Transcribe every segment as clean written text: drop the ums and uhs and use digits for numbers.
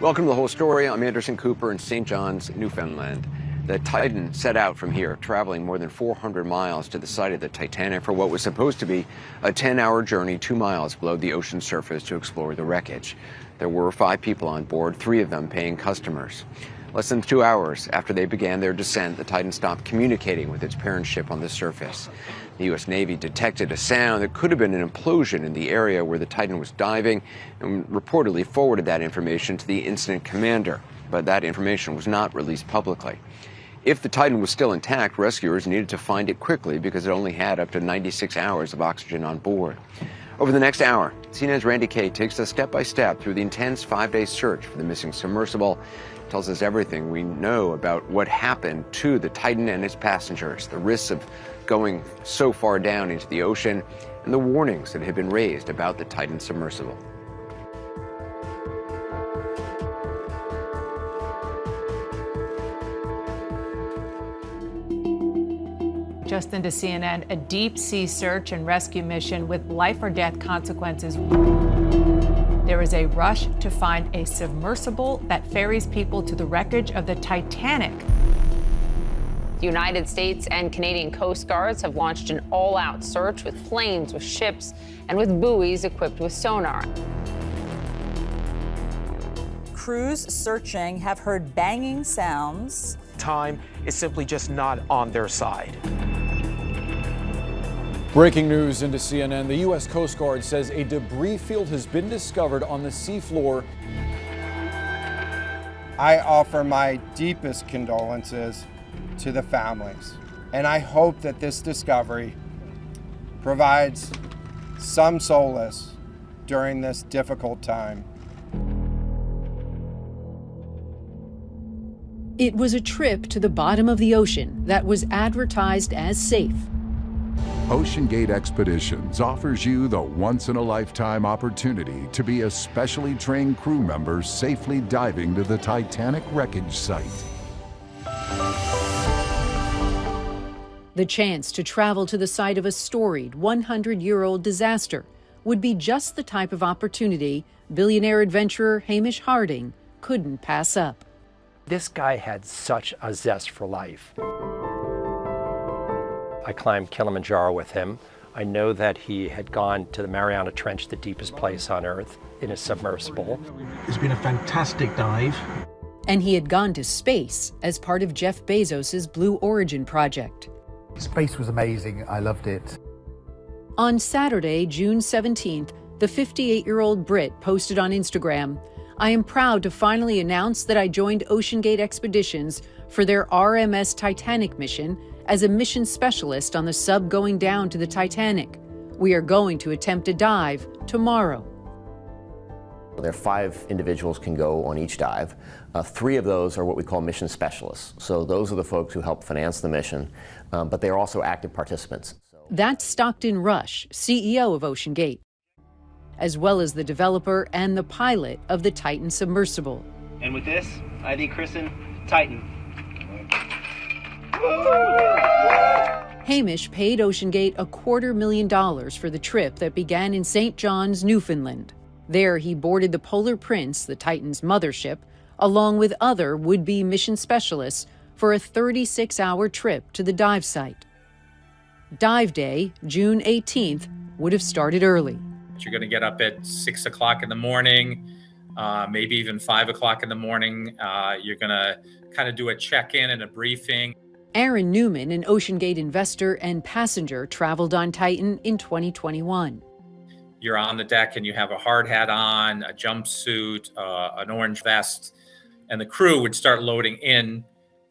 Welcome to The Whole Story. I'm Anderson Cooper in St. John's, Newfoundland. The Titan set out from here, traveling more than 400 miles to the site of the Titanic for what was supposed to be a 10-hour journey 2 miles below the ocean surface to explore the wreckage. There were 5 people on board, 3 of them paying customers. Less than 2 hours after they began their descent, the Titan stopped communicating with its parent ship on the surface. The U.S. Navy detected a sound that could have been an implosion in the area where the Titan was diving and reportedly forwarded that information to the incident commander, but that information was not released publicly. If the Titan was still intact, rescuers needed to find it quickly because it only had up to 96 hours of oxygen on board. Over the next hour, CNN's Randy Kay takes us step by step through the intense 5-day search for the missing submersible, tells us everything we know about what happened to the Titan and its passengers, the risks of going so far down into the ocean, and the warnings that have been raised about the Titan submersible. Just into CNN, a deep-sea search and rescue mission with life-or-death consequences. There is a rush to find a submersible that ferries people to the wreckage of the Titanic. The United States and Canadian Coast Guards have launched an all-out search with planes, with ships, and with buoys equipped with sonar. Crews searching have heard banging sounds. Time is simply just not on their side. Breaking news into CNN. The U.S. Coast Guard says a debris field has been discovered on the seafloor. I offer my deepest condolences to the families, and I hope that this discovery provides some solace during this difficult time. It was a trip to the bottom of the ocean that was advertised as safe. OceanGate Expeditions offers you the once-in-a-lifetime opportunity to be a specially trained crew member safely diving to the Titanic wreckage site. The chance to travel to the site of a storied 100-year-old disaster would be just the type of opportunity billionaire adventurer Hamish Harding couldn't pass up. This guy had such a zest for life. I climbed Kilimanjaro with him. I know that he had gone to the Mariana Trench, the deepest place on Earth, in a submersible. It's been a fantastic dive. And he had gone to space as part of Jeff Bezos's Blue Origin project. Space was amazing. I loved it. On Saturday, June 17th, the 58-year-old Brit posted on Instagram, "I am proud to finally announce that I joined OceanGate Expeditions for their RMS Titanic mission as a mission specialist on the sub going down to the Titanic. We are going to attempt a dive tomorrow." There are 5 individuals can go on each dive. 3 of those are what we call mission specialists. So those are the folks who help finance the mission, but they are also active participants. That's Stockton Rush, CEO of OceanGate, as well as the developer and the pilot of the Titan submersible. And with this, I dechristen Titan. Hamish paid OceanGate $250,000 for the trip that began in St. John's, Newfoundland. There he boarded the Polar Prince, the Titan's mothership, along with other would-be mission specialists for a 36-hour trip to the dive site. Dive day, June 18th, would have started early. You're going to get up at 6 o'clock in the morning, maybe even 5 o'clock in the morning. You're going to kind of do a check-in and a briefing. Aaron Newman, an OceanGate investor and passenger, traveled on Titan in 2021. You're on the deck and you have a hard hat on, a jumpsuit, an orange vest, and the crew would start loading in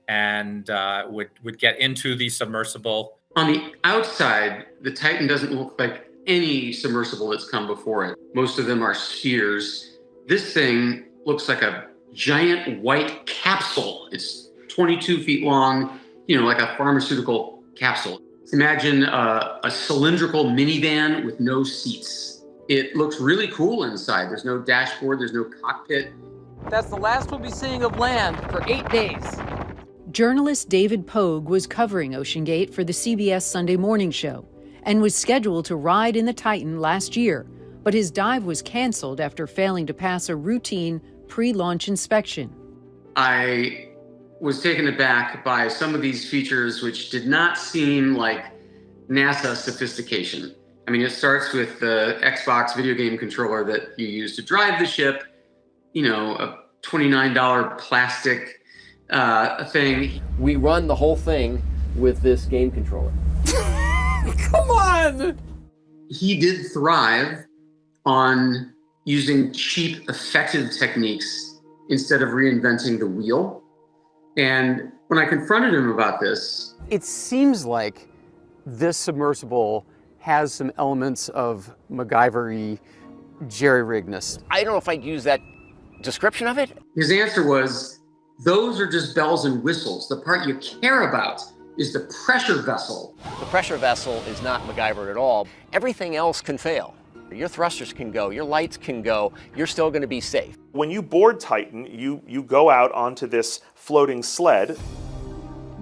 and would get into the submersible. On the outside, the Titan doesn't look like any submersible that's come before it. Most of them are spheres. This thing looks like a giant white capsule. It's 22 feet long, like a pharmaceutical capsule. Imagine a cylindrical minivan with no seats. It looks really cool inside. There's no dashboard, there's no cockpit. That's the last we'll be seeing of land for 8 days. Journalist David Pogue was covering OceanGate for the CBS Sunday Morning Show and was scheduled to ride in the Titan last year, but his dive was canceled after failing to pass a routine pre-launch inspection. I was taken aback by some of these features which did not seem like NASA sophistication. I mean, it starts with the Xbox video game controller that you use to drive the ship, you know, a $29 plastic thing. We run the whole thing with this game controller. Come on! He did thrive on using cheap, effective techniques instead of reinventing the wheel. And when I confronted him about this, It seems like this submersible has some elements of MacGyver-y jerry-rigness. I don't know if I'd use that description of it. his answer was, those are just bells and whistles. The part you care about is the pressure vessel. The pressure vessel is not MacGyver at all. Everything else can fail. Your thrusters can go, your lights can go, you're still going to be safe. When you board Titan, you go out onto this floating sled.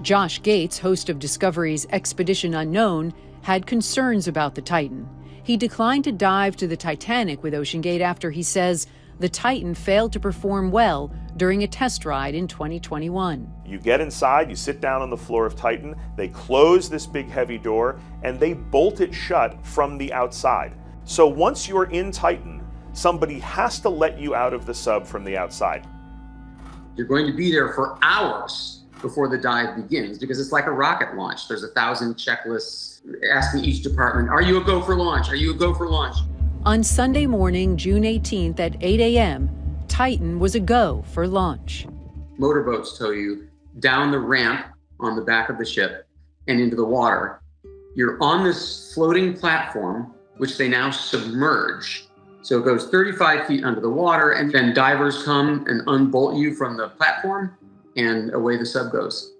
Josh Gates, host of Discovery's Expedition Unknown, had concerns about the Titan. He declined to dive to the Titanic with OceanGate after he says the Titan failed to perform well during a test ride in 2021. You get inside, you sit down on the floor of Titan, they close this big heavy door, and they bolt it shut from the outside. So once you're in Titan, somebody has to let you out of the sub from the outside. You're going to be there for hours before the dive begins because it's like a rocket launch. There's 1,000 checklists asking each department, are you a go for launch? Are you a go for launch? On Sunday morning, June 18th at 8 a.m., Titan was a go for launch. Motorboats tow you down the ramp on the back of the ship and into the water. You're on this floating platform, which they now submerge. So it goes 35 feet under the water, and then divers come and unbolt you from the platform, and away the sub goes.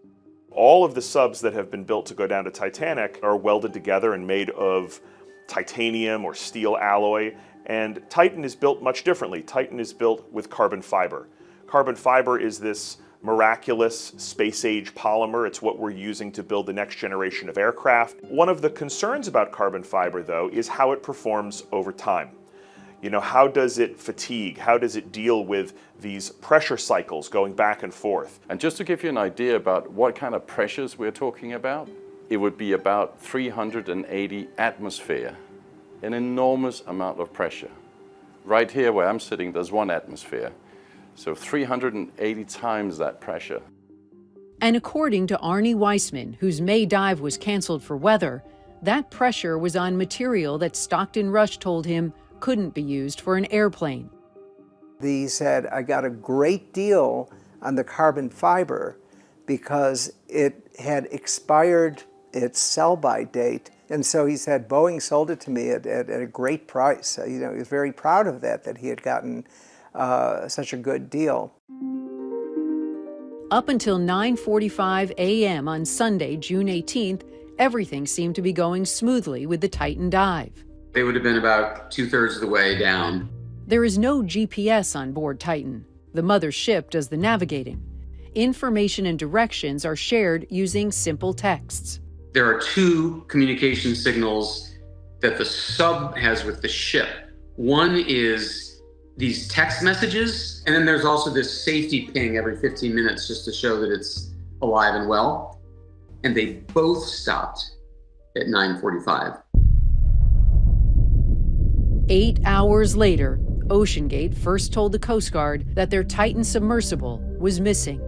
All of the subs that have been built to go down to Titanic are welded together and made of titanium or steel alloy, and Titan is built much differently. Titan is built with carbon fiber. Carbon fiber is this miraculous space-age polymer. It's what we're using to build the next generation of aircraft. One of the concerns about carbon fiber, though, is how it performs over time. You know, how does it fatigue? How does it deal with these pressure cycles going back and forth? And just to give you an idea about what kind of pressures we're talking about, it would be about 380 atmosphere, an enormous amount of pressure. Right here where I'm sitting, there's 1 atmosphere. So 380 times that pressure. And according to Arnie Weissman, whose May dive was canceled for weather, that pressure was on material that Stockton Rush told him couldn't be used for an airplane. He said, I got a great deal on the carbon fiber because it had expired its sell-by date. And so he said, Boeing sold it to me at a great price. You know, he was very proud of that he had gotten such a good deal. Up until 9:45 a.m. on Sunday, June 18th, everything seemed to be going smoothly with the Titan dive. They would have been about 2/3 of the way down. There is no GPS on board Titan. The mother ship does the navigating. Information and directions are shared using simple texts. There are 2 communication signals that the sub has with the ship. One is these text messages, and then there's also this safety ping every 15 minutes just to show that it's alive and well. And they both stopped at 9:45. 8 hours later, OceanGate first told the Coast Guard that their Titan submersible was missing.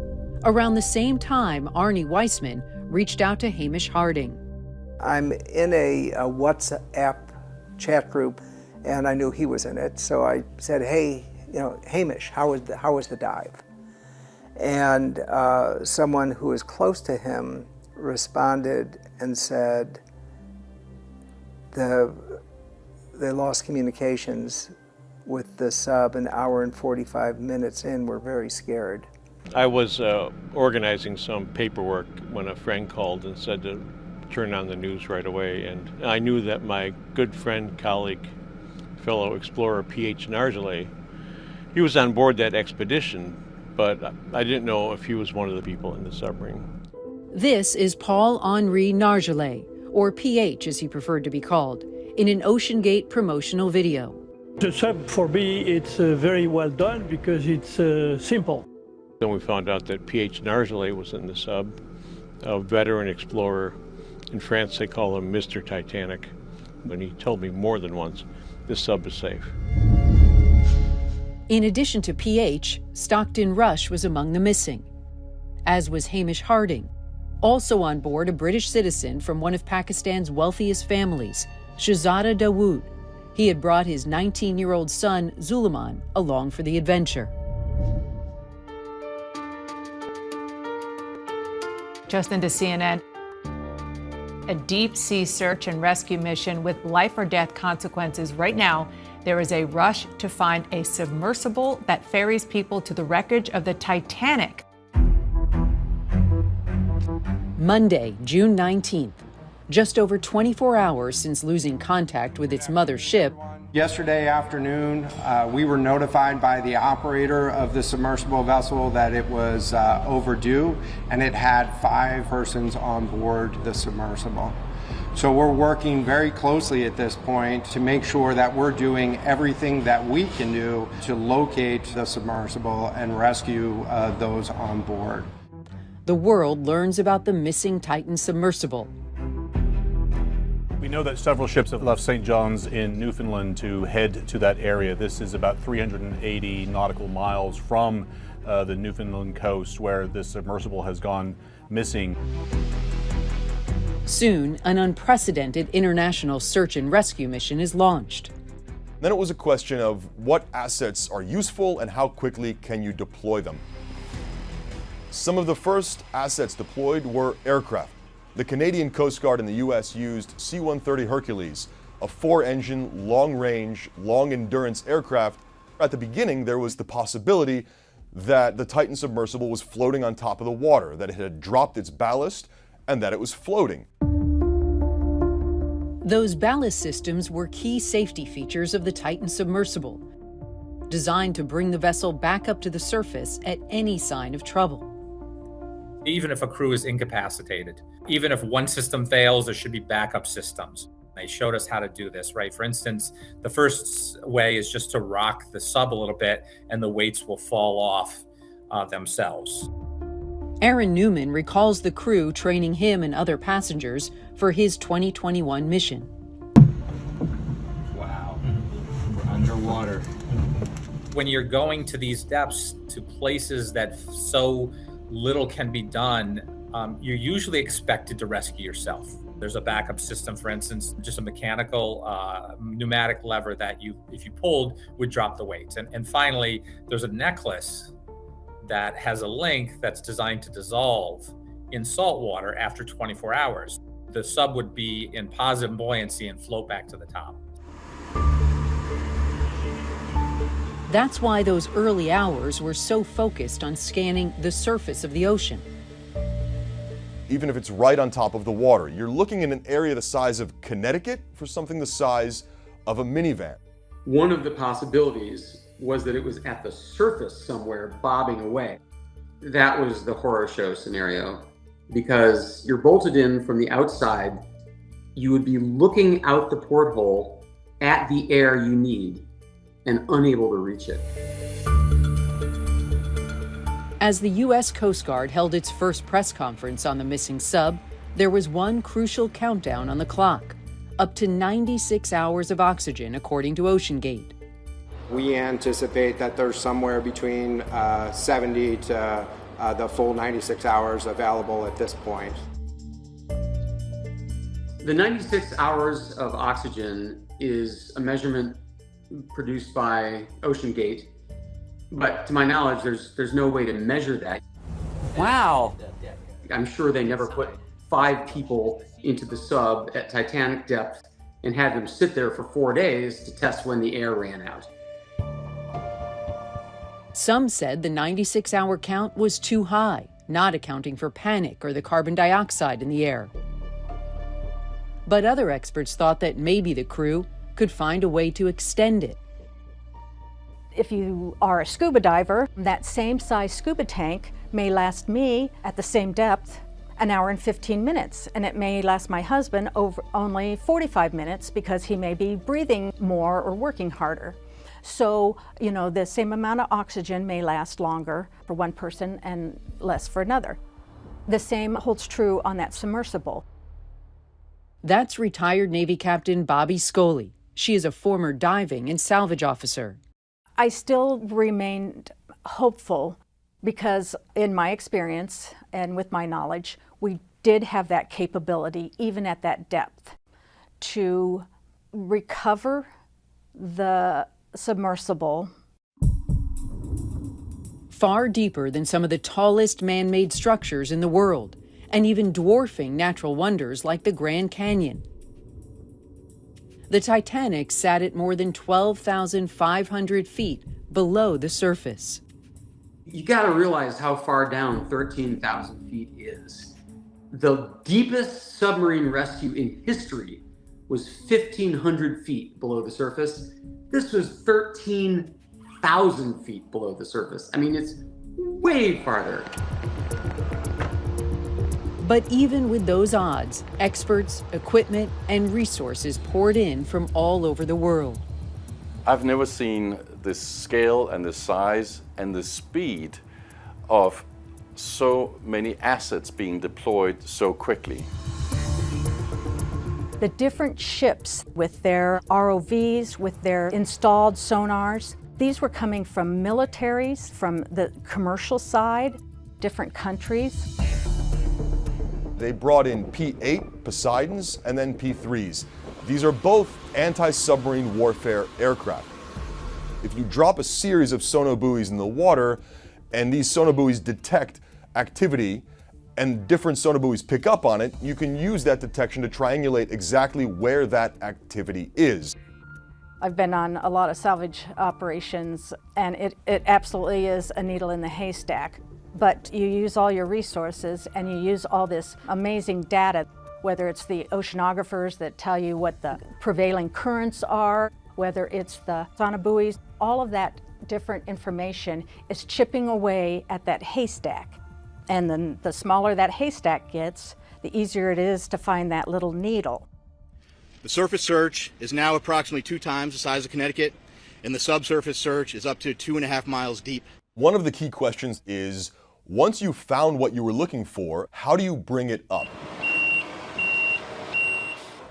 Around the same time, Arnie Weissman reached out to Hamish Harding. I'm in a WhatsApp chat group, and I knew he was in it, so I said, hey, you know, Hamish, how was the dive? And someone who was close to him responded and said, they lost communications with the sub an hour and 45 minutes in. We're very scared. I was organizing some paperwork when a friend called and said to turn on the news right away, and I knew that my good friend, colleague, fellow explorer P.H. Nargeolet, he was on board that expedition, but I didn't know if he was one of the people in the submarine. This is Paul-Henri Nargeolet, or PH as he preferred to be called, in an OceanGate promotional video. The sub, for me, it's very well done because it's simple. Then we found out that P.H. Nargeolet was in the sub, a veteran explorer. In France, they call him Mr. Titanic. And he told me more than once, this sub is safe. In addition to P.H., Stockton Rush was among the missing, as was Hamish Harding. Also on board, a British citizen from one of Pakistan's wealthiest families, Shahzada Dawood. He had brought his 19-year-old son, Zulaiman, along for the adventure. Just into CNN, a deep-sea search and rescue mission with life-or-death consequences. Right now, there is a rush to find a submersible that ferries people to the wreckage of the Titanic. Monday, June 19th, just over 24 hours since losing contact with its mother ship. Yesterday afternoon, we were notified by the operator of the submersible vessel that it was overdue, and it had 5 persons on board the submersible. So we're working very closely at this point to make sure that we're doing everything that we can do to locate the submersible and rescue those on board. The world learns about the missing Titan submersible. We know that several ships have left St. John's in Newfoundland to head to that area. This is about 380 nautical miles from the Newfoundland coast where this submersible has gone missing. Soon, an unprecedented international search and rescue mission is launched. Then it was a question of what assets are useful and how quickly can you deploy them. Some of the first assets deployed were aircraft. The Canadian Coast Guard and the U.S. used C-130 Hercules, a 4-engine, long-range, long-endurance aircraft. At the beginning, there was the possibility that the Titan submersible was floating on top of the water, that it had dropped its ballast, and that it was floating. Those ballast systems were key safety features of the Titan submersible, designed to bring the vessel back up to the surface at any sign of trouble. Even if a crew is incapacitated, even if one system fails, there should be backup systems. They showed us how to do this, right? For instance, the first way is just to rock the sub a little bit and the weights will fall off themselves. Aaron Newman recalls the crew training him and other passengers for his 2021 mission. Wow, we're underwater. When you're going to these depths, to places that so little can be done, you're usually expected to rescue yourself. There's a backup system, for instance, just a mechanical pneumatic lever that if you pulled, would drop the weights. And finally, there's a necklace that has a link that's designed to dissolve in salt water after 24 hours. The sub would be in positive buoyancy and float back to the top. That's why those early hours were so focused on scanning the surface of the ocean. Even if it's right on top of the water, you're looking in an area the size of Connecticut for something the size of a minivan. One of the possibilities was that it was at the surface somewhere bobbing away. That was the horror show scenario, because you're bolted in from the outside. You would be looking out the porthole at the air you need and unable to reach it. As the U.S. Coast Guard held its first press conference on the missing sub, there was one crucial countdown on the clock, up to 96 hours of oxygen, according to OceanGate. We anticipate that there's somewhere between 70 to the full 96 hours available at this point. The 96 hours of oxygen is a measurement produced by OceanGate, but to my knowledge, there's no way to measure that. Wow. I'm sure they never put 5 people into the sub at Titanic depth and had them sit there for 4 days to test when the air ran out. Some said the 96-hour count was too high, not accounting for panic or the carbon dioxide in the air. But other experts thought that maybe the crew could find a way to extend it. If you are a scuba diver, that same size scuba tank may last me at the same depth an hour and 15 minutes, and it may last my husband only 45 minutes because he may be breathing more or working harder. So, you know, the same amount of oxygen may last longer for one person and less for another. The same holds true on that submersible. That's retired Navy Captain Bobby Scully. She is a former diving and salvage officer. I still remained hopeful because in my experience and with my knowledge, we did have that capability, even at that depth, to recover the submersible far deeper than some of the tallest man-made structures in the world, and even dwarfing natural wonders like the Grand Canyon. The Titanic sat at more than 12,500 feet below the surface. You got to realize how far down 13,000 feet is. The deepest submarine rescue in history was 1,500 feet below the surface. This was 13,000 feet below the surface. I mean, it's way farther. But even with those odds, experts, equipment, and resources poured in from all over the world. I've never seen the scale and the size and the speed of so many assets being deployed so quickly. The different ships with their ROVs, with their installed sonars, these were coming from militaries, from the commercial side, different countries. They brought in P-8 Poseidons and then P-3s. These are both anti-submarine warfare aircraft. If you drop a series of sonobuoys in the water and these sonobuoys detect activity and different sonobuoys pick up on it, you can use that detection to triangulate exactly where that activity is. I've been on a lot of salvage operations, and it absolutely is a needle in the haystack. But you use all your resources and you use all this amazing data, whether it's the oceanographers that tell you what the prevailing currents are, whether it's the sonobuoys, all of that different information is chipping away at that haystack. And then the smaller that haystack gets, the easier it is to find that little needle. The surface search is now approximately 2 times the size of Connecticut, and the subsurface search is up to 2.5 miles deep. One of the key questions is, once you found what you were looking for, how do you bring it up?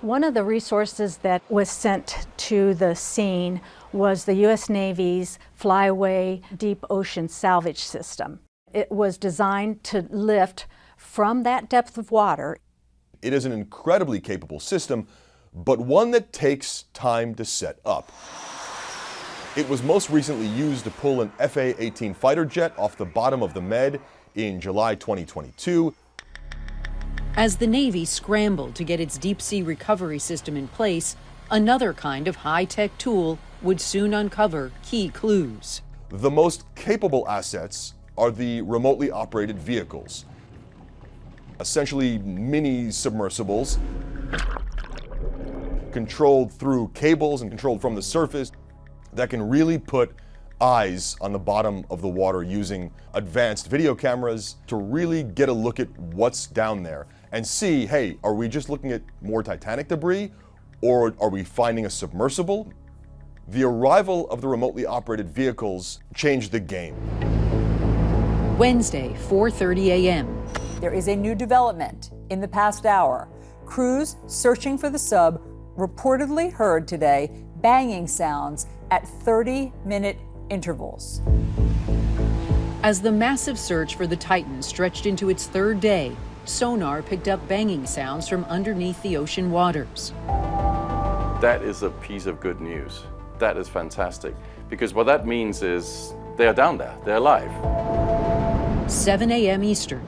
One of the resources that was sent to the scene was the U.S. Navy's Flyaway Deep Ocean Salvage System. It was designed to lift from that depth of water. It is an incredibly capable system, but one that takes time to set up. It was most recently used to pull an FA-18 fighter jet off the bottom of the Med in July 2022. As the Navy scrambled to get its deep-sea recovery system in place, another kind of high-tech tool would soon uncover key clues. The most capable assets are the remotely operated vehicles, essentially mini submersibles, controlled through cables and controlled from the surface, that can really put eyes on the bottom of the water using advanced video cameras to really get a look at what's down there and see, hey, are we just looking at more Titanic debris, or are we finding a submersible? The arrival of the remotely operated vehicles changed the game. Wednesday, 4:30 a.m. There is a new development in the past hour. Crews searching for the sub reportedly heard today banging sounds at 30-minute intervals. As the massive search for the Titan stretched into its third day, sonar picked up banging sounds from underneath the ocean waters. That is a piece of good news. That is fantastic, because what that means is they're down there, they're alive. 7 a.m. Eastern.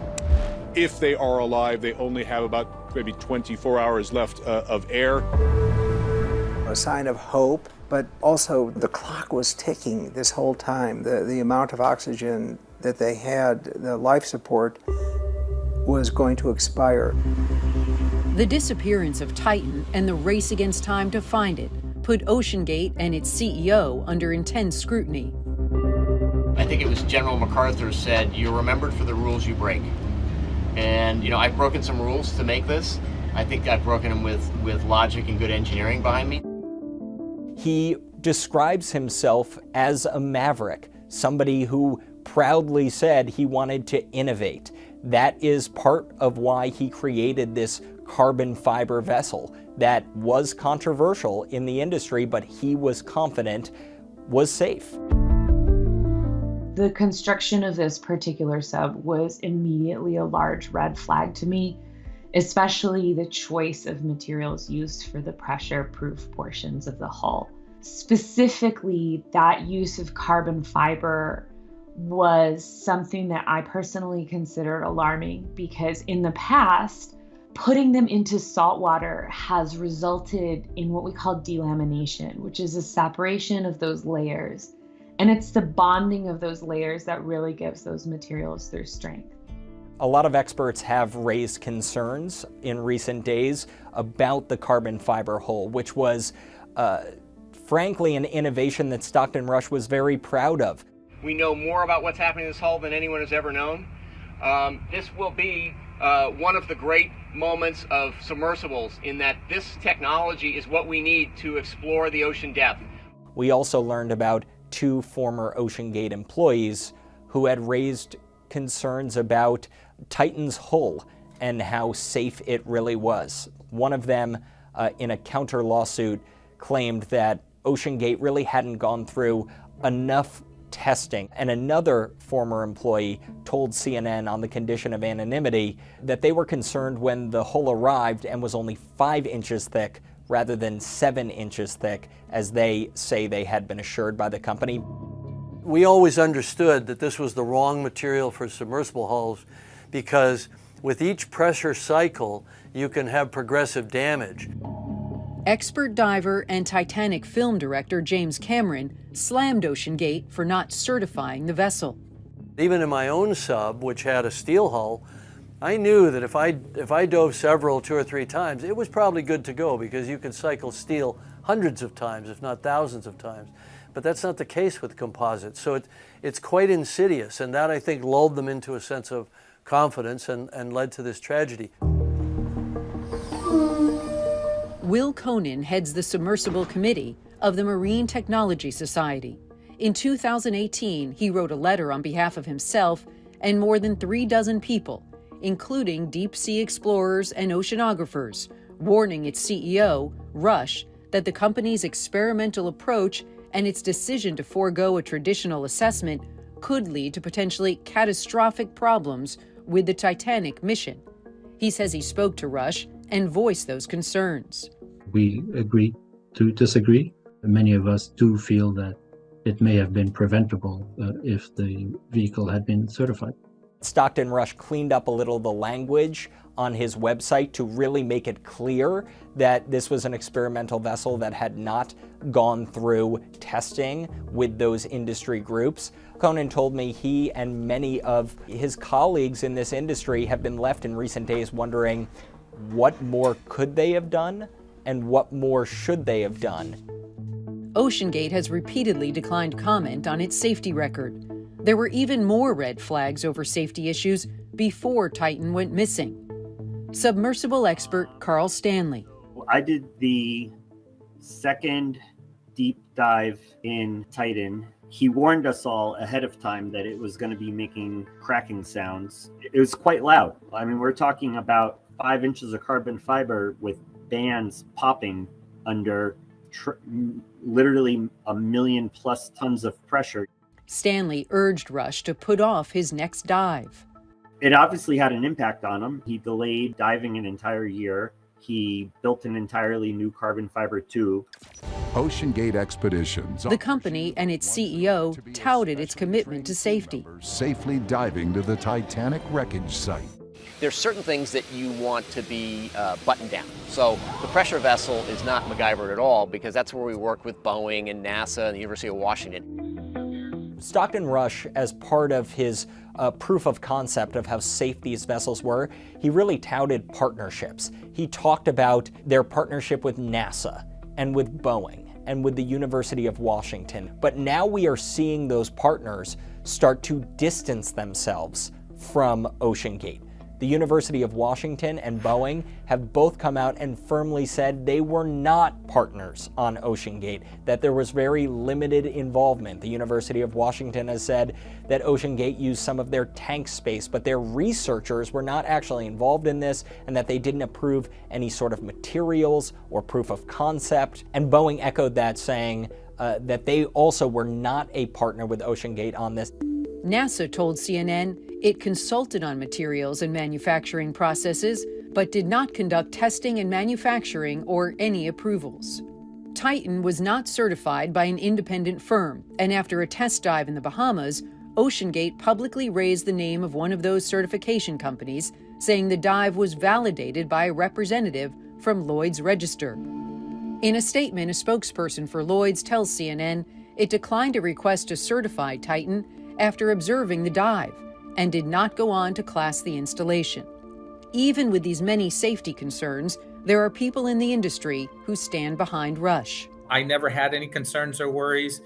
If they are alive, they only have about maybe 24 hours left of air. A sign of hope, but also the clock was ticking this whole time. The amount of oxygen that they had, the life support, was going to expire. The disappearance of Titan and the race against time to find it put OceanGate and its CEO under intense scrutiny. I think it was General MacArthur said, "You're remembered for the rules you break." And I've broken some rules to make this. I think I've broken them with logic and good engineering behind me. He describes himself as a maverick, somebody who proudly said he wanted to innovate. That is part of why he created this carbon fiber vessel that was controversial in the industry, but he was confident was safe. The construction of this particular sub was immediately a large red flag to me, especially the choice of materials used for the pressure-proof portions of the hull. Specifically, that use of carbon fiber was something that I personally considered alarming, because in the past, putting them into salt water has resulted in what we call delamination, which is a separation of those layers. And it's the bonding of those layers that really gives those materials their strength. A lot of experts have raised concerns in recent days about the carbon fiber hull, which was, frankly, an innovation that Stockton Rush was very proud of. We know more about what's happening in this hull than anyone has ever known. This will be one of the great moments of submersibles, in that this technology is what we need to explore the ocean depth. We also learned about 2 former OceanGate employees who had raised concerns about Titan's hull and how safe it really was. One of them, in a counter lawsuit, claimed that OceanGate really hadn't gone through enough testing. And another former employee told CNN, on the condition of anonymity, that they were concerned when the hull arrived and was only 5 inches thick rather than 7 inches thick, as they say they had been assured by the company. We always understood that this was the wrong material for submersible hulls, because with each pressure cycle, you can have progressive damage. Expert diver and Titanic film director James Cameron slammed OceanGate for not certifying the vessel. Even in my own sub, which had a steel hull, I knew that if I dove several 2 or 3 times, it was probably good to go, because you can cycle steel hundreds of times, if not thousands of times. But that's not the case with composites. So it's quite insidious, and that, I think, lulled them into a sense of confidence and led to this tragedy. Will Conan heads the submersible committee of the Marine Technology Society. In 2018, he wrote a letter on behalf of himself and more than 36 people, including deep-sea explorers and oceanographers, warning its CEO, Rush, that the company's experimental approach and its decision to forego a traditional assessment could lead to potentially catastrophic problems with the Titanic mission. He says he spoke to Rush and voiced those concerns. We agree to disagree. Many of us do feel that it may have been preventable if the vehicle had been certified. Stockton Rush cleaned up a little the language on his website to really make it clear that this was an experimental vessel that had not gone through testing with those industry groups. Conan told me he and many of his colleagues in this industry have been left in recent days wondering what more could they have done and what more should they have done. OceanGate has repeatedly declined comment on its safety record. There were even more red flags over safety issues before Titan went missing. Submersible expert Carl Stanley. I did the second deep dive in Titan. He warned us all ahead of time that it was going to be making cracking sounds. It was quite loud. I mean, we're talking about 5 inches of carbon fiber with bands popping under literally 1 million plus tons of pressure. Stanley urged Rush to put off his next dive. It obviously had an impact on him. He delayed diving an entire year. He built an entirely new carbon fiber tube. OceanGate Expeditions. The company and its CEO touted its commitment to safety. Safely diving to the Titanic wreckage site. There's certain things that you want to be buttoned down. So the pressure vessel is not MacGyvered at all, because that's where we work with Boeing and NASA and the University of Washington. Stockton Rush, as part of his proof of concept of how safe these vessels were, he really touted partnerships. He talked about their partnership with NASA and with Boeing and with the University of Washington. But now we are seeing those partners start to distance themselves from OceanGate. The University of Washington and Boeing have both come out and firmly said they were not partners on OceanGate, that there was very limited involvement. The University of Washington has said that OceanGate used some of their tank space, but their researchers were not actually involved in this, and that they didn't approve any sort of materials or proof of concept. And Boeing echoed that, saying that they also were not a partner with OceanGate on this. NASA told CNN it consulted on materials and manufacturing processes, but did not conduct testing and manufacturing or any approvals. Titan was not certified by an independent firm, and after a test dive in the Bahamas, OceanGate publicly raised the name of one of those certification companies, saying the dive was validated by a representative from Lloyd's Register. In a statement, a spokesperson for Lloyd's tells CNN it declined a request to certify Titan after observing the dive and did not go on to class the installation. Even with these many safety concerns, there are people in the industry who stand behind Rush. I never had any concerns or worries.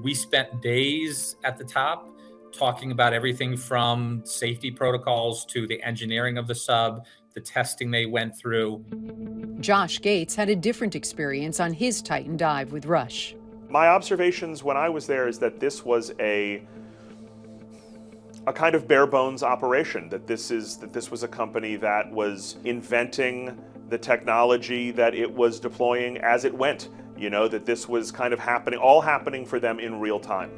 We spent days at the top talking about everything from safety protocols to the engineering of the sub, the testing they went through. Josh Gates had a different experience on his Titan dive with Rush. My observations when I was there is that this was a kind of bare bones operation, that this was a company that was inventing the technology that it was deploying as it went. You know, that this was kind of all happening for them in real time.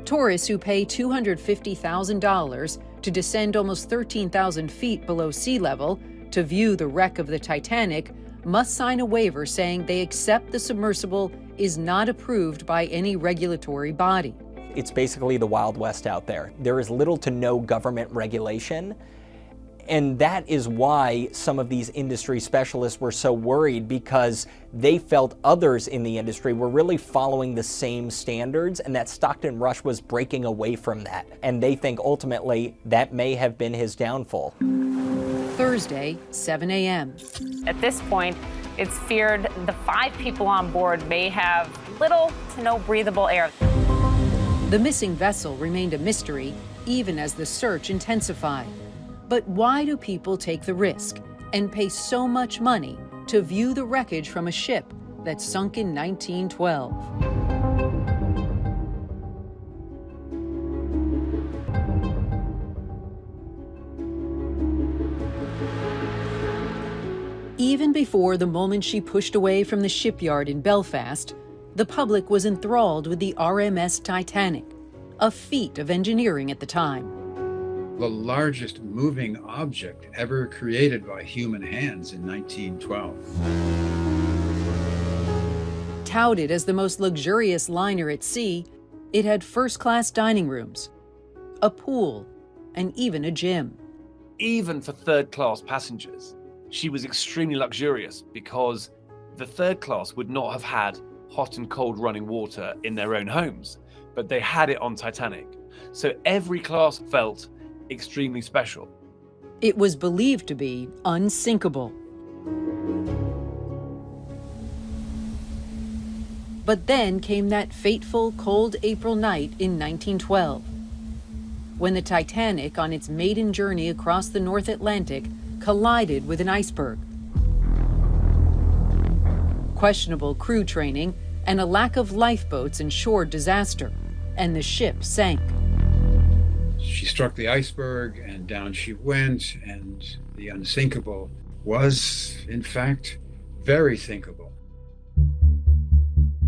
Tourists who pay $250,000 to descend almost 13,000 feet below sea level to view the wreck of the Titanic must sign a waiver saying they accept the submersible is not approved by any regulatory body. It's basically the Wild West out there. There is little to no government regulation, and that is why some of these industry specialists were so worried, because they felt others in the industry were really following the same standards, and that Stockton Rush was breaking away from that. And they think ultimately that may have been his downfall. Thursday, 7 a.m. At this point, it's feared the 5 people on board may have little to no breathable air. The missing vessel remained a mystery even as the search intensified. But why do people take the risk and pay so much money to view the wreckage from a ship that sunk in 1912? Even before the moment she pushed away from the shipyard in Belfast, the public was enthralled with the RMS Titanic, a feat of engineering at the time. The largest moving object ever created by human hands in 1912. Touted as the most luxurious liner at sea, it had first-class dining rooms, a pool, and even a gym. Even for third-class passengers, she was extremely luxurious because the third class would not have had hot and cold running water in their own homes, but they had it on Titanic. So every class felt extremely special. It was believed to be unsinkable. But then came that fateful cold April night in 1912, when the Titanic, on its maiden journey across the North Atlantic, collided with an iceberg. Questionable crew training and a lack of lifeboats ensured disaster, and the ship sank. She struck the iceberg and down she went, and the unsinkable was, in fact, very thinkable.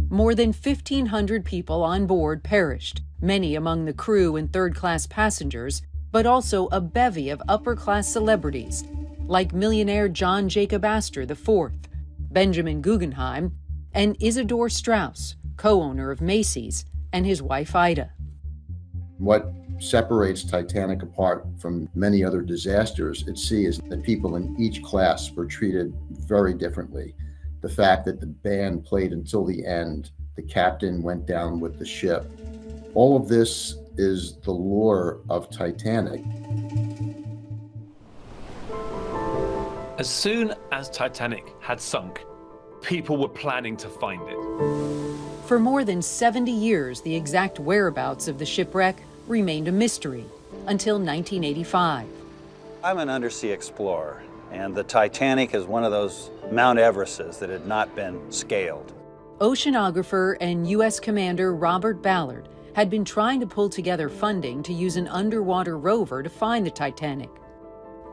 More than 1,500 people on board perished, many among the crew and third-class passengers, but also a bevy of upper-class celebrities, like millionaire John Jacob Astor IV, Benjamin Guggenheim, and Isidore Straus, co-owner of Macy's, and his wife Ida. What separates Titanic apart from many other disasters at sea is that people in each class were treated very differently. The fact that the band played until the end, the captain went down with the ship. All of this is the lore of Titanic. As soon as Titanic had sunk, people were planning to find it. For more than 70 years, the exact whereabouts of the shipwreck remained a mystery until 1985. I'm an undersea explorer, and the Titanic is one of those Mount Everests that had not been scaled. Oceanographer and U.S. Commander Robert Ballard had been trying to pull together funding to use an underwater rover to find the Titanic.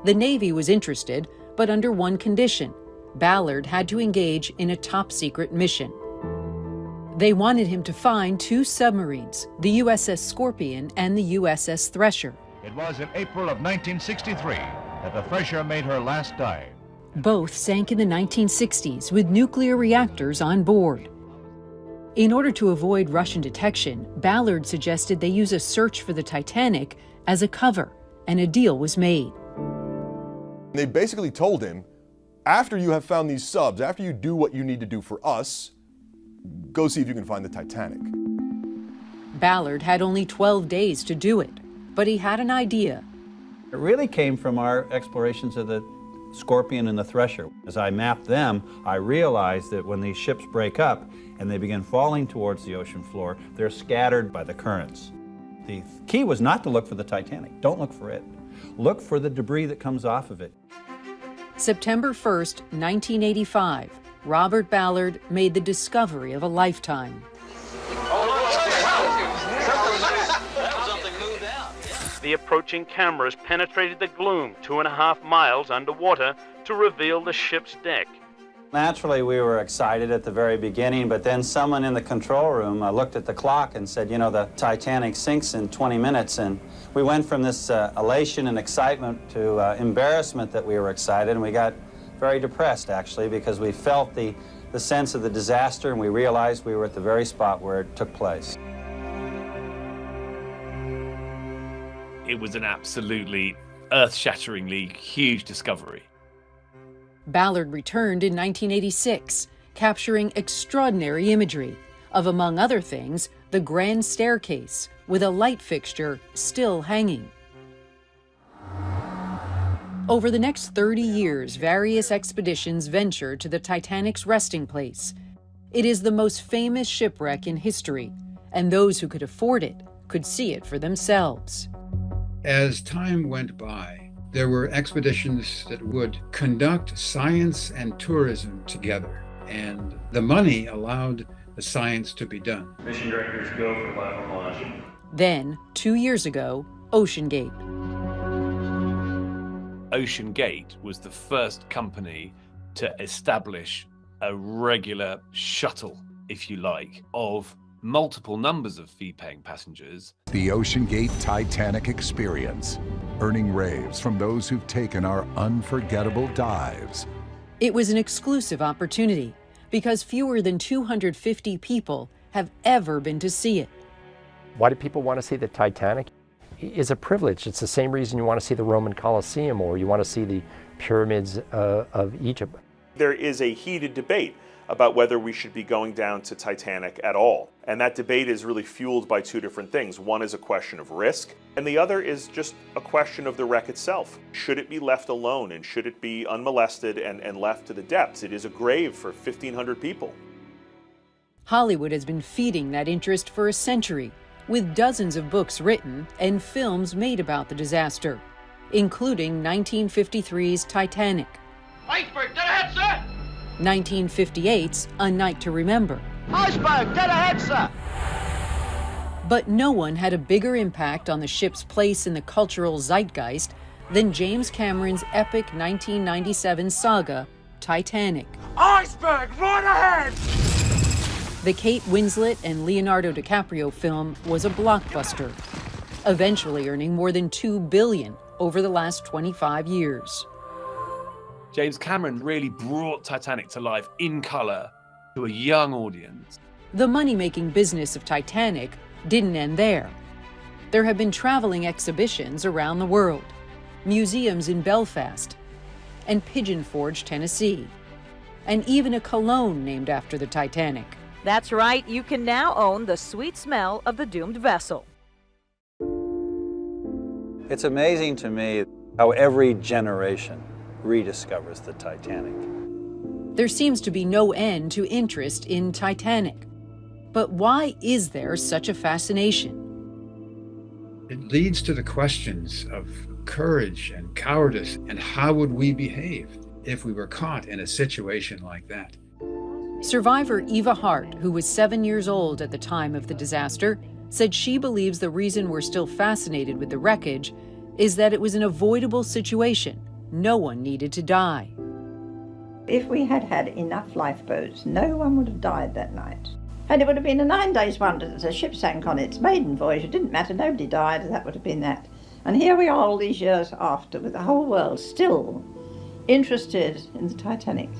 The Navy was interested, but under one condition. Ballard had to engage in a top-secret mission. They wanted him to find two submarines, the USS Scorpion and the USS Thresher. It was in April of 1963 that the Thresher made her last dive. Both sank in the 1960s with nuclear reactors on board. In order to avoid Russian detection, Ballard suggested they use a search for the Titanic as a cover, and a deal was made. They basically told him, after you have found these subs, after you do what you need to do for us, go see if you can find the Titanic. Ballard had only 12 days to do it, but he had an idea. It really came from our explorations of the Scorpion and the Thresher. As I mapped them, I realized that when these ships break up and they begin falling towards the ocean floor, they're scattered by the currents. The key was not to look for the Titanic. Don't look for it. Look for the debris that comes off of it. September 1st, 1985, Robert Ballard made the discovery of a lifetime. The approaching cameras penetrated the gloom 2.5 miles underwater to reveal the ship's deck. Naturally, we were excited at the very beginning, but then someone in the control room looked at the clock and said, you know, the Titanic sinks in 20 minutes. And we went from this elation and excitement to embarrassment that we were excited, and we got very depressed, actually, because we felt the sense of the disaster, and we realized we were at the very spot where it took place. It was an absolutely earth-shatteringly huge discovery. Ballard returned in 1986, capturing extraordinary imagery of, among other things, the grand staircase with a light fixture still hanging. Over the next 30 years, various expeditions ventured to the Titanic's resting place. It is the most famous shipwreck in history, and those who could afford it could see it for themselves. As time went by, there were expeditions that would conduct science and tourism together, and the money allowed the science to be done. Mission directors go for platform launch. Then, 2 years ago, OceanGate. OceanGate was the first company to establish a regular shuttle, if you like, of multiple numbers of fee-paying passengers. The OceanGate Titanic experience, earning raves from those who've taken our unforgettable dives. It was an exclusive opportunity because fewer than 250 people have ever been to see it. Why do people want to see the Titanic? It's a privilege. It's the same reason you want to see the Roman Colosseum or you want to see the pyramids of Egypt. There is a heated debate about whether we should be going down to Titanic at all. And that debate is really fueled by two different things. One is a question of risk, and the other is just a question of the wreck itself. Should it be left alone, and should it be unmolested and left to the depths? It is a grave for 1,500 people. Hollywood has been feeding that interest for a century, with dozens of books written and films made about the disaster, including 1953's Titanic, Iceberg, dead ahead, sir! 1958's A Night to Remember. Iceberg, dead ahead, sir! But no one had a bigger impact on the ship's place in the cultural zeitgeist than James Cameron's epic 1997 saga, Titanic. Iceberg, right ahead! The Kate Winslet and Leonardo DiCaprio film was a blockbuster, eventually earning more than $2 billion over the last 25 years. James Cameron really brought Titanic to life in color to a young audience. The money-making business of Titanic didn't end there. There have been traveling exhibitions around the world, museums in Belfast and Pigeon Forge, Tennessee, and even a cologne named after the Titanic. That's right, you can now own the sweet smell of the doomed vessel. It's amazing to me how every generation rediscovers the Titanic. There seems to be no end to interest in Titanic. But why is there such a fascination? It leads to the questions of courage and cowardice, and how would we behave if we were caught in a situation like that? Survivor Eva Hart, who was 7 years old at the time of the disaster, said she believes the reason we're still fascinated with the wreckage is that it was an avoidable situation. No one needed to die. If we had had enough lifeboats, no one would have died that night. And it would have been a 9 days wonder that the ship sank on its maiden voyage. It didn't matter, nobody died, that would have been that. And here we are all these years after, with the whole world still interested in the Titanic.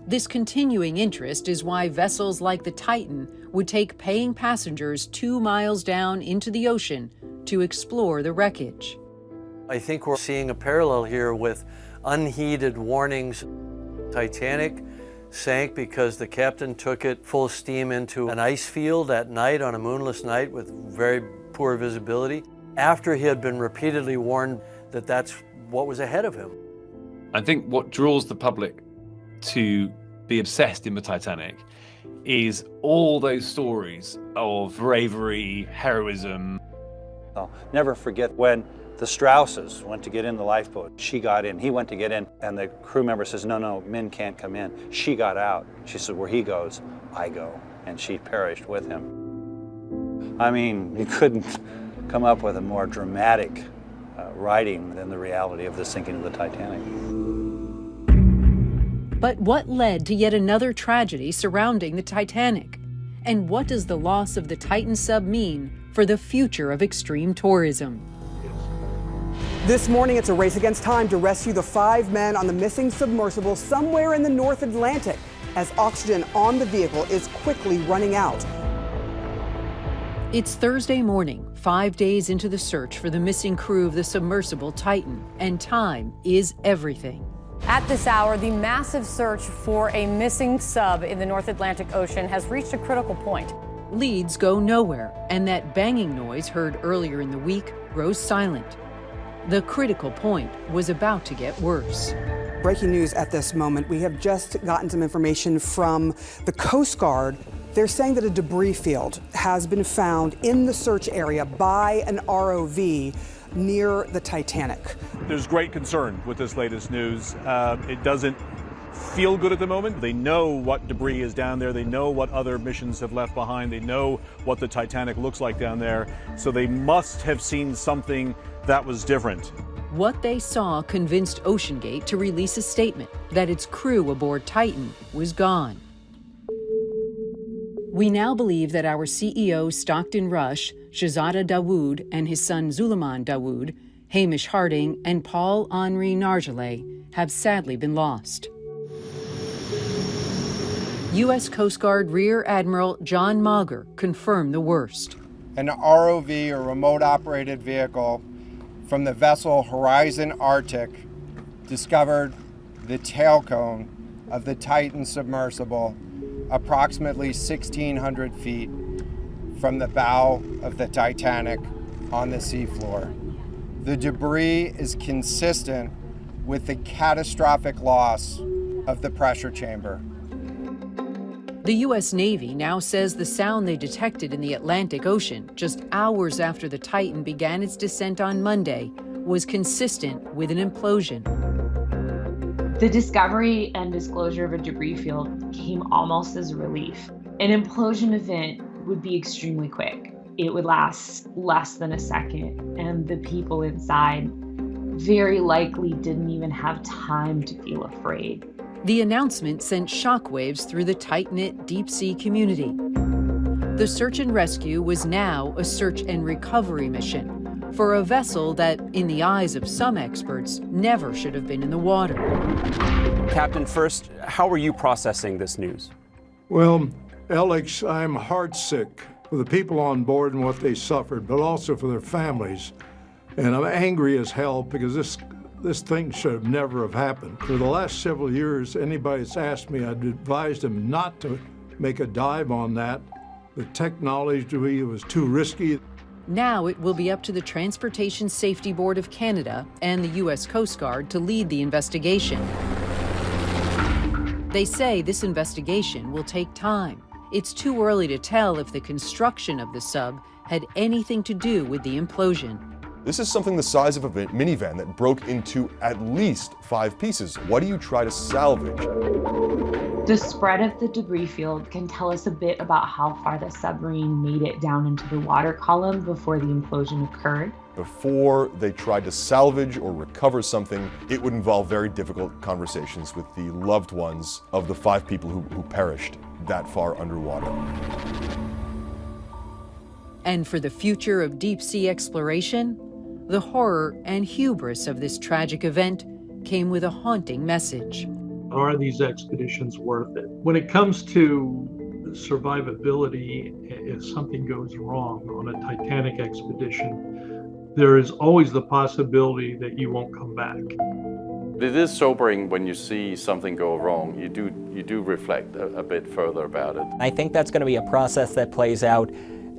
This continuing interest is why vessels like the Titan would take paying passengers 2 miles down into the ocean to explore the wreckage. I think we're seeing a parallel here with unheeded warnings. Titanic sank because the captain took it full steam into an ice field at night on a moonless night with very poor visibility, after he had been repeatedly warned that that's what was ahead of him. I think what draws the public to be obsessed in the Titanic is all those stories of bravery, heroism. I'll never forget when the Strausses went to get in the lifeboat. She got in, he went to get in, and the crew member says, no, men can't come in. She got out. She said, where he goes, I go. And she perished with him. I mean, you couldn't come up with a more dramatic writing than the reality of the sinking of the Titanic. But what led to yet another tragedy surrounding the Titanic? And what does the loss of the Titan sub mean for the future of extreme tourism? This morning, it's a race against time to rescue the 5 men on the missing submersible somewhere in the North Atlantic, as oxygen on the vehicle is quickly running out. It's Thursday morning, 5 days into the search for the missing crew of the submersible Titan, and time is everything. At this hour, the massive search for a missing sub in the North Atlantic Ocean has reached a critical point. Leads go nowhere, and that banging noise heard earlier in the week grows silent. The critical point was about to get worse. Breaking news at this moment. We have just gotten some information from the Coast Guard. They're saying that a debris field has been found in the search area by an ROV near the Titanic. There's great concern with this latest news. It doesn't feel good at the moment. They know what debris is down there. They know what other missions have left behind. They know what the Titanic looks like down there. So they must have seen something that was different. What they saw convinced OceanGate to release a statement that its crew aboard Titan was gone. We now believe that our CEO Stockton Rush, Shahzada Dawood, and his son Suleiman Dawood, Hamish Harding, and Paul-Henri Nargeolet have sadly been lost. U.S. Coast Guard Rear Admiral John Mauger confirmed the worst. An ROV, or remote-operated vehicle, from the vessel Horizon Arctic discovered the tail cone of the Titan submersible approximately 1,600 feet from the bow of the Titanic on the seafloor. The debris is consistent with the catastrophic loss of the pressure chamber. The U.S. Navy now says the sound they detected in the Atlantic Ocean just hours after the Titan began its descent on Monday was consistent with an implosion. The discovery and disclosure of a debris field came almost as a relief. An implosion event would be extremely quick. It would last less than a second, and the people inside very likely didn't even have time to feel afraid. The announcement sent shockwaves through the tight-knit deep-sea community. The search and rescue was now a search and recovery mission for a vessel that, in the eyes of some experts, never should have been in the water. Captain, first, how are you processing this news? Well, Alex, I'm heartsick for the people on board and what they suffered, but also for their families. And I'm angry as hell because this thing should have never have happened. For the last several years, anybody that's asked me, I'd advised them not to make a dive on that. The technology was too risky. Now it will be up to the Transportation Safety Board of Canada and the U.S. Coast Guard to lead the investigation. They say this investigation will take time. It's too early to tell if the construction of the sub had anything to do with the implosion. This is something the size of a minivan that broke into at least 5 pieces. What do you try to salvage? The spread of the debris field can tell us a bit about how far the submarine made it down into the water column before the implosion occurred. Before they tried to salvage or recover something, it would involve very difficult conversations with the loved ones of the 5 people who perished that far underwater. And for the future of deep-sea exploration, the horror and hubris of this tragic event came with a haunting message. Are these expeditions worth it? When it comes to survivability, if something goes wrong on a Titanic expedition, there is always the possibility that you won't come back. It is sobering when you see something go wrong. You do reflect a bit further about it. I think that's going to be a process that plays out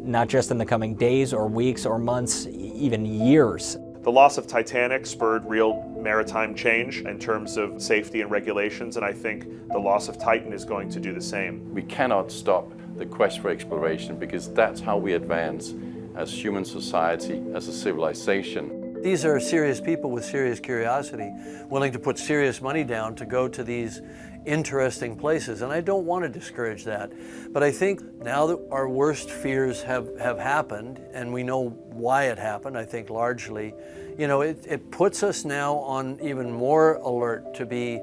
not just in the coming days or weeks or months, even years. The loss of Titanic spurred real maritime change in terms of safety and regulations, and I think the loss of Titan is going to do the same. We cannot stop the quest for exploration because that's how we advance as human society, as a civilization. These are serious people with serious curiosity, willing to put serious money down to go to these interesting places, and I don't want to discourage that. But I think now that our worst fears have happened, and we know why it happened, I think largely, you know, it puts us now on even more alert to be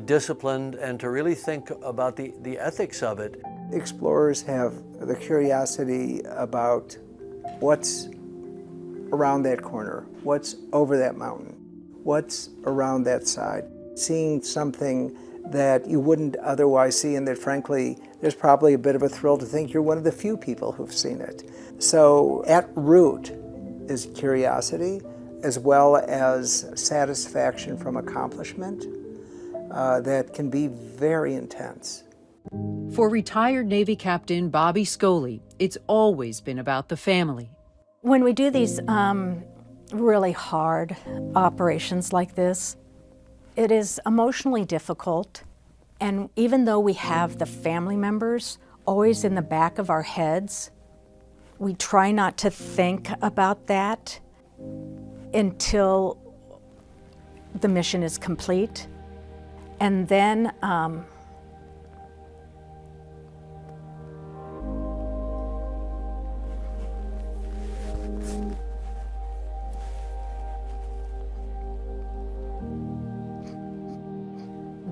disciplined and to really think about the ethics of it. Explorers have the curiosity about what's around that corner, what's over that mountain, what's around that side. Seeing something that you wouldn't otherwise see, and that frankly, there's probably a bit of a thrill to think you're one of the few people who've seen it. So at root is curiosity, as well as satisfaction from accomplishment that can be very intense. For retired Navy Captain Bobby Scully, it's always been about the family. When we do these really hard operations like this, it is emotionally difficult, and even though we have the family members always in the back of our heads, we try not to think about that until the mission is complete. And then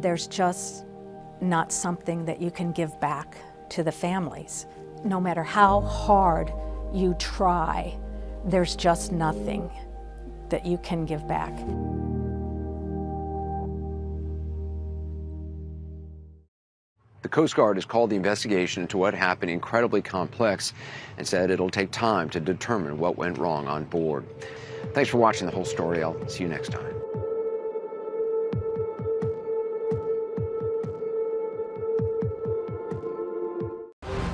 there's just not something that you can give back to the families. No matter how hard you try, there's just nothing that you can give back. The Coast Guard has called the investigation into what happened incredibly complex and said it'll take time to determine what went wrong on board. Thanks for watching the whole story. I'll see you next time.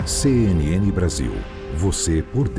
CNN Brasil. Você por dentro.